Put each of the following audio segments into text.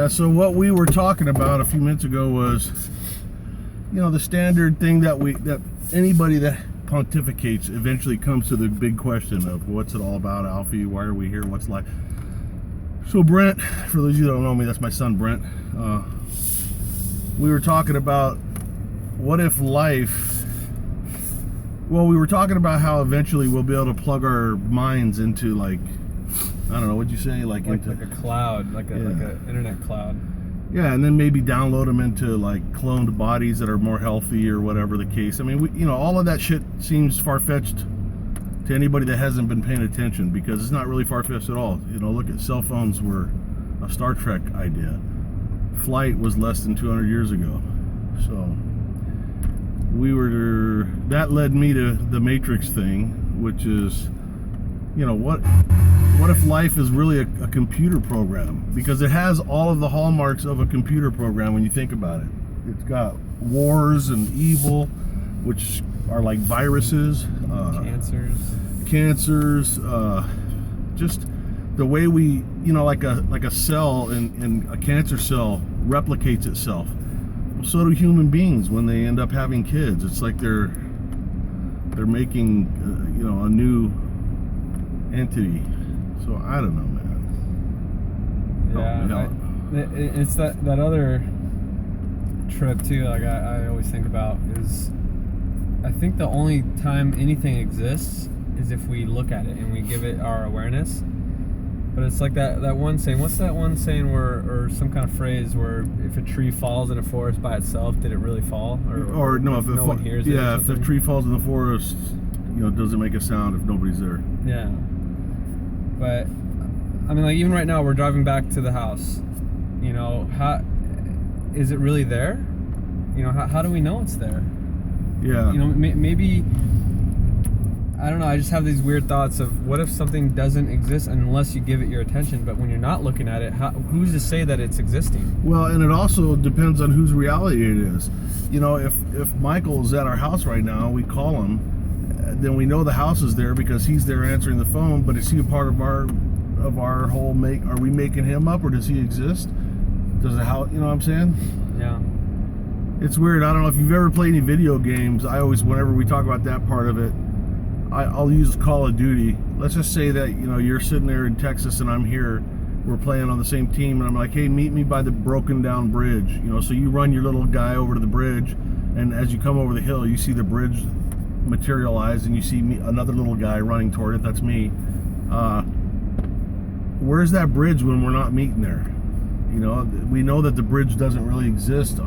Yeah, so what we were talking about a few minutes ago was, the standard thing that anybody that pontificates eventually comes to the big question of what's it all about, Alfie? Why are we here? What's life? So Brent, for those of you that don't know me, that's my son Brent. We were talking about what if life. Well, we were talking about how eventually we'll be able to plug our minds into, like, I don't know, what'd you say? Like a cloud, like a internet cloud. Yeah, and then maybe download them into like cloned bodies that are more healthy or whatever the case. I mean, all of that shit seems far-fetched to anybody that hasn't been paying attention, because it's not really far-fetched at all. Look at cell phones were a Star Trek idea. Flight was less than 200 years ago. So that led me to the Matrix thing, which is, what if life is really a computer program? Because it has all of the hallmarks of a computer program when you think about it. It's got wars and evil, which are like viruses, cancers, just the way we, like a cell in a cancer cell replicates itself. So do human beings when they end up having kids. It's like they're making a new entity. So I don't know, man. Yeah, it's that other trip too. Like I always think about is, I think the only time anything exists is if we look at it and we give it our awareness. But it's like that one saying. What's that one saying or some kind of phrase where if a tree falls in a forest by itself, did it really fall? Or no, if no one hears it. Yeah, if a tree falls in the forest, does it make a sound if nobody's there? Yeah. But I mean, like, even right now we're driving back to the house. How is it really there? How do we know it's there? Yeah. Maybe, I don't know. I just have these weird thoughts of what if something doesn't exist unless you give it your attention. But when you're not looking at it, who's to say that it's existing? Well, and it also depends on whose reality it is. If Michael's at our house right now, we call him, then we know the house is there because he's there answering the phone. But is he a part of our whole are we making him up, or does he exist? Does the house, what I'm saying? Yeah. It's weird. I don't know if you've ever played any video games. I always, whenever we talk about that part of it, I'll use Call of Duty. Let's just say that, you're sitting there in Texas and I'm here. We're playing on the same team, and I'm like, hey, meet me by the broken down bridge. So you run your little guy over to the bridge, and as you come over the hill, you see the bridge materialize, and you see another little guy running toward it. That's me. Where's that bridge when we're not meeting there? We know that the bridge doesn't really exist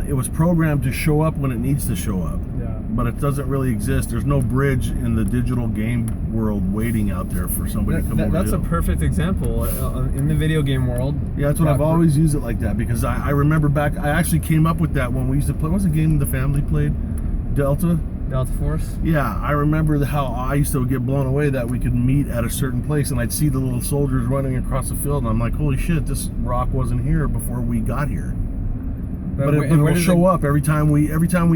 it was programmed to show up when it needs to show up. Yeah. But it doesn't really exist. There's no bridge in the digital game world waiting out there for somebody to come over. That's a perfect example in the video game world. Yeah, that's what I've always used it like that, because I remember back, I actually came up with that when we used to play. What was the game the family played? Delta Force? Yeah, I remember how I used to get blown away that we could meet at a certain place, and I'd see the little soldiers running across the field, and I'm like, holy shit, this rock wasn't here before we got here. But it will show up every time we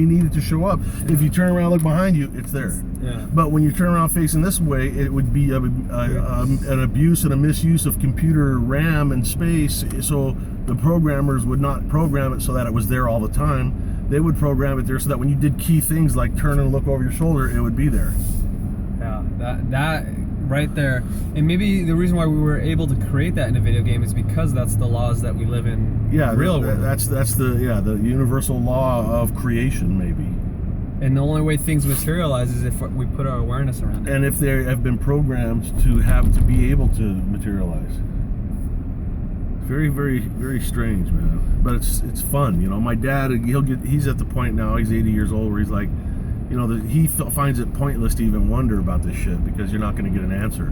need it to show up. Yeah. If you turn around and look behind you, it's there. Yeah. But when you turn around facing this way, it would be an abuse and a misuse of computer RAM and space. So the programmers would not program it so that it was there all the time. They would program it there so that when you did key things like turn and look over your shoulder, it would be there. Yeah, that right there. And maybe the reason why we were able to create that in a video game is because that's the laws that we live in. Yeah, real world. That's the universal law of creation, maybe. And the only way things materialize is if we put our awareness around it. And if they have been programmed to be able to materialize. Very, very, very strange, man. But it's fun, My dad, he's at the point now, he's 80 years old, where he's like, he finds it pointless to even wonder about this shit because you're not going to get an answer.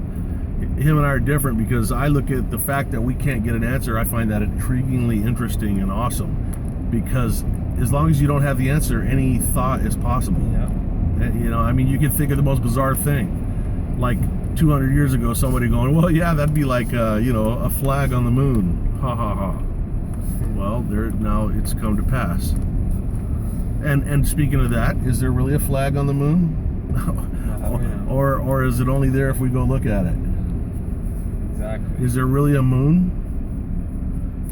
Him and I are different, because I look at the fact that we can't get an answer, I find that intriguingly interesting and awesome, because as long as you don't have the answer, any thought is possible. Yeah. You can think of the most bizarre thing, like 200 years ago, somebody going, well, yeah, that'd be like a flag on the moon, ha ha ha. Well, now it's come to pass. And speaking of that, is there really a flag on the moon? or is it only there if we go look at it? Exactly. Is there really a moon?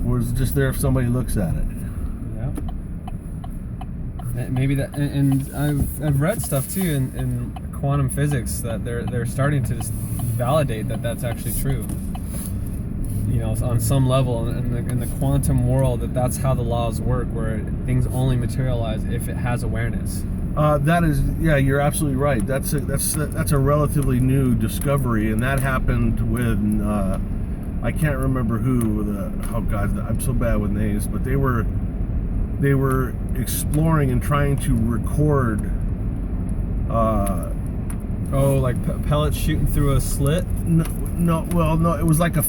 or is it just there if somebody looks at it? Yeah. Maybe that, and I've read stuff too in quantum physics that they're starting to just validate that that's actually true. You know, on some level in the quantum world, that's how the laws work, where things only materialize if it has awareness. That is, yeah, you're absolutely right. That's a relatively new discovery, and that happened when I can't remember who. Oh God, I'm so bad with names, but they were exploring and trying to record. Like pellets shooting through a slit. No, it was like a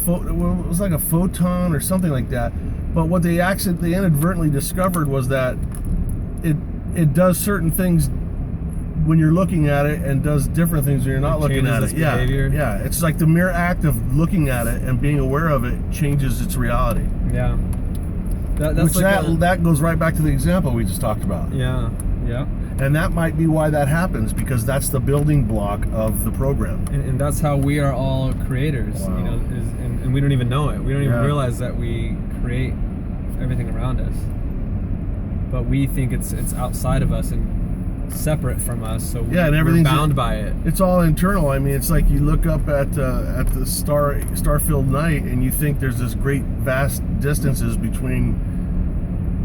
photon or something like that. But what they inadvertently discovered was that it does certain things when you're looking at it, and does different things when you're not looking at it. Yeah, yeah. It's like the mere act of looking at it and being aware of it changes its reality. Yeah. That goes right back to the example we just talked about. Yeah. Yeah. And that might be why that happens, because that's the building block of the program. And that's how we are all creators. Wow. You know, and we don't even know it. We don't even realize that we create everything around us. But we think it's outside of us and separate from us, so we're bound by it. It's all internal. I mean, it's like you look up at the star-filled night, and you think there's this great vast distances between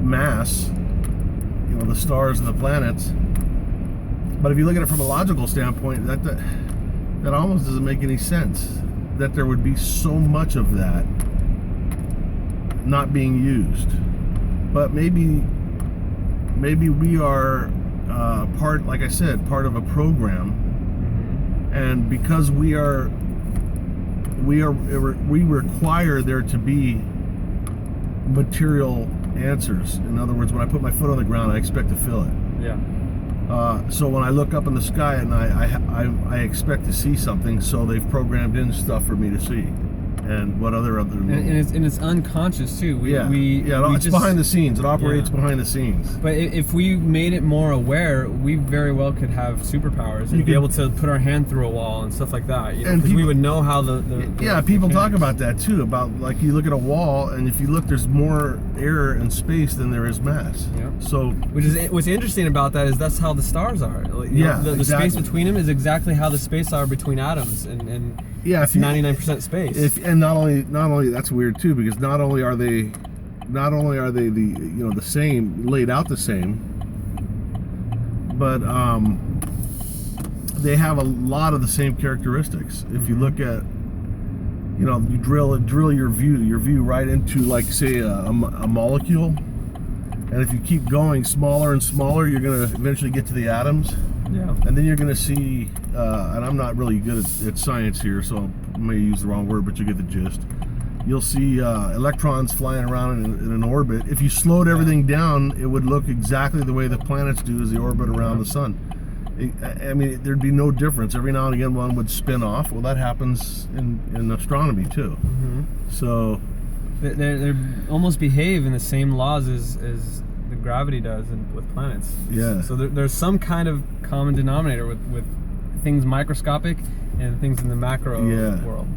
mass, you know, the stars and the planets. But if you look at it from a logical standpoint, that almost doesn't make any sense. That there would be so much of that not being used. But maybe we are part, like I said, part of a program, and because we require there to be material answers. In other words, when I put my foot on the ground, I expect to feel it. Yeah. So when I look up in the sky at night, I expect to see something. So they've programmed in stuff for me to see. And what other and it's unconscious too. It's behind the scenes. It operates behind the scenes. But if we made it more aware, we very well could have superpowers and be able to put our hand through a wall and stuff like that. You know, because we would know how the people talk about that too. About, like, you look at a wall, and if you look, there's more air and space than there is mass. Yeah. So what's interesting about that is that's how the stars are. Like, the space between them is exactly how the space are between atoms, and yeah, 99% space. And not only that's weird too, because not only are they the same, laid out the same, but they have a lot of the same characteristics. If you look at, you drill your view right into, like, say a molecule, and if you keep going smaller and smaller, you're going to eventually get to the atoms. Yeah. And then you're going to see, and I'm not really good at science here, so I may use the wrong word, but you get the gist. You'll see electrons flying around in an orbit. If you slowed everything down, it would look exactly the way the planets do as they orbit around the sun. I mean, there'd be no difference. Every now and again, one would spin off. Well, that happens in astronomy too. Mm-hmm. So they almost behave in the same laws as the gravity does with planets. Yeah. So there's some kind of common denominator with things microscopic and things in the macro world.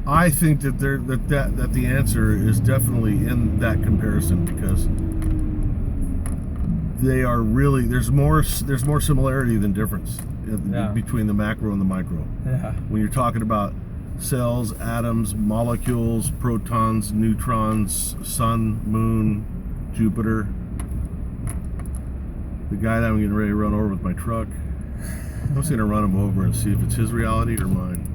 I think that the answer is definitely in that comparison, because they are really, there's more similarity than difference between the macro and the micro. Yeah. When you're talking about cells, atoms, molecules, protons, neutrons, sun, moon, Jupiter. The guy that I'm getting ready to run over with my truck, I'm just gonna run him over and see if it's his reality or mine.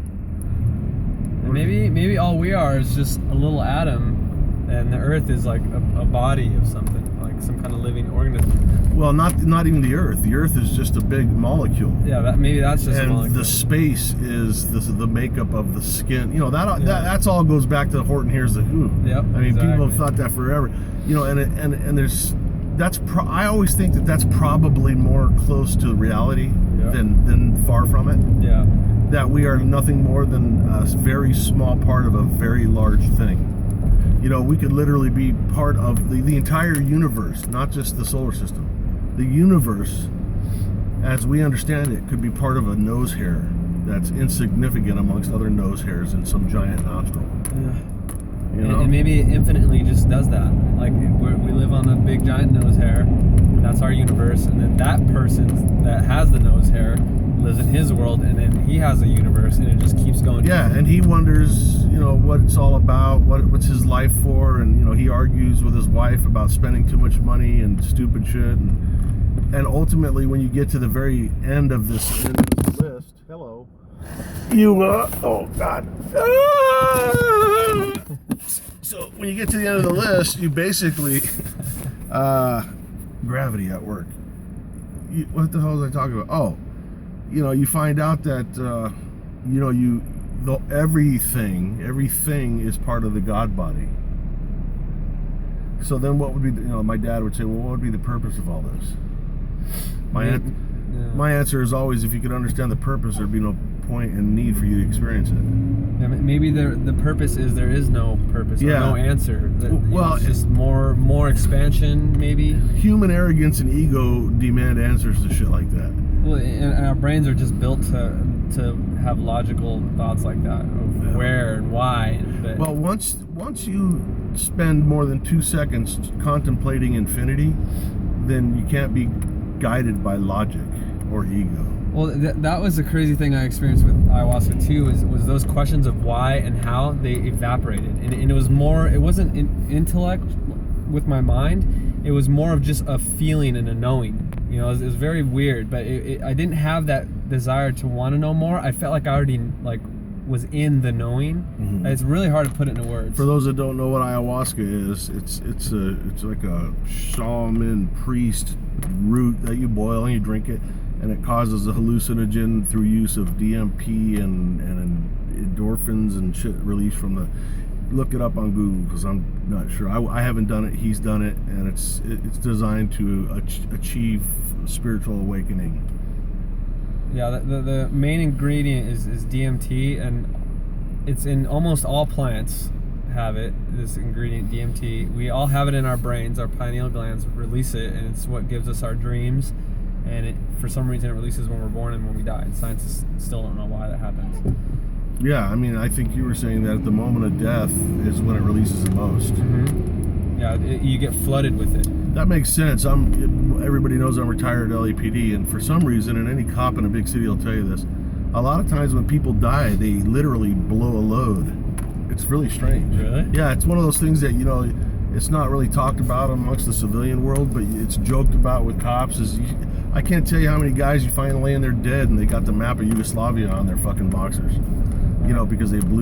Maybe all we are is just a little atom, and the Earth is like a body of something, like some kind of living organism. Well, not even the Earth. The Earth is just a big molecule. Yeah, maybe that's just a molecule. And the space is the makeup of the skin. That's all goes back to Horton Hears the Who. Yep. I mean, people have thought that forever. And there's I always think that's probably more close to reality than far from it. Yeah. That we are nothing more than a very small part of a very large thing. We could literally be part of the entire universe, not just the solar system. The universe, as we understand it, could be part of a nose hair that's insignificant amongst other nose hairs in some giant nostril. Yeah. You know? And maybe it infinitely just does that. Like we live on a big giant nose hair. That's our universe, and then that person that has the nose hair lives in his world, and then he has a universe, and it just keeps going. Yeah, and he wonders, what it's all about, what's his life for, and he argues with his wife about spending too much money and stupid shit, and ultimately, when you get to the very end of this list, hello, oh God. So when you get to the end of the list, you basically, gravity at work. What the hell was I talking about? Oh, you find out that, everything is part of the God body. So then what would be, my dad would say, well, what would be the purpose of all this? My answer is always, if you could understand the purpose, there'd be no point and need for you to experience it. Yeah, maybe the purpose is there is no purpose, or no answer. Well, it's just more expansion, maybe. Human arrogance and ego demand answers to shit like that. Well, and our brains are just built to have logical thoughts like that of where and why. But well, once you spend more than 2 seconds contemplating infinity, then you can't be guided by logic or ego. Well, that was the crazy thing I experienced with ayahuasca too. Was those questions of why and how they evaporated, and it was more. It wasn't intellect with my mind. It was more of just a feeling and a knowing. It was very weird, but I didn't have that desire to want to know more. I felt like I already was in the knowing. Mm-hmm. It's really hard to put it into words. For those that don't know what ayahuasca is, it's like a shaman priest root that you boil and you drink it, and it causes a hallucinogen through use of DMP and endorphins and shit released from the. Look it up on Google, because I'm not sure. I haven't done it. He's done it, and it's designed to achieve spiritual awakening. Yeah, the main ingredient is DMT, and it's in almost all plants have it, this ingredient DMT. We all have it in our brains. Our pineal glands release it, and it's what gives us our dreams, and for some reason it releases when we're born and when we die, and scientists still don't know why that happens. Yeah, I think you were saying that at the moment of death is when it releases the most. Mm-hmm. Yeah, you get flooded with it. That makes sense. Everybody knows I'm retired LAPD, and for some reason, and any cop in a big city will tell you this, a lot of times when people die, they literally blow a load. It's really strange. Really? Yeah, it's one of those things that, it's not really talked about amongst the civilian world, but it's joked about with cops. I can't tell you how many guys you find laying there dead, and they got the map of Yugoslavia on their fucking boxers. Because they blew